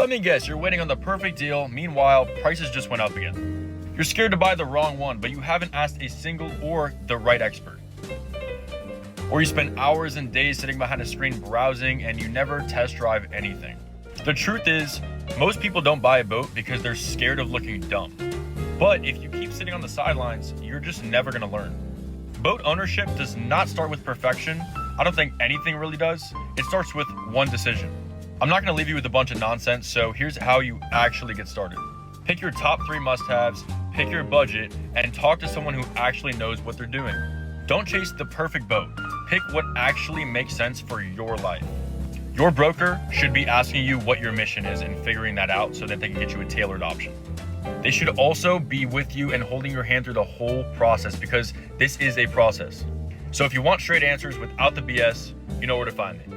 let me guess, you're waiting on the perfect deal. Meanwhile, prices just went up again. You're scared to buy the wrong one, but you haven't asked a single or the right expert. Or you spend hours and days sitting behind a screen browsing and you never test drive anything. The truth is, most people don't buy a boat because they're scared of looking dumb. But if you keep sitting on the sidelines, you're just never gonna learn. Boat ownership does not start with perfection. I don't think anything really does. It starts with one decision. I'm not gonna leave you with a bunch of nonsense, so here's how you actually get started. Pick your top 3 must-haves, pick your budget, and talk to someone who actually knows what they're doing. Don't chase the perfect boat. Pick what actually makes sense for your life. Your broker should be asking you what your mission is and figuring that out so that they can get you a tailored option. They should also be with you and holding your hand through the whole process because this is a process. So if you want straight answers without the BS, you know where to find me.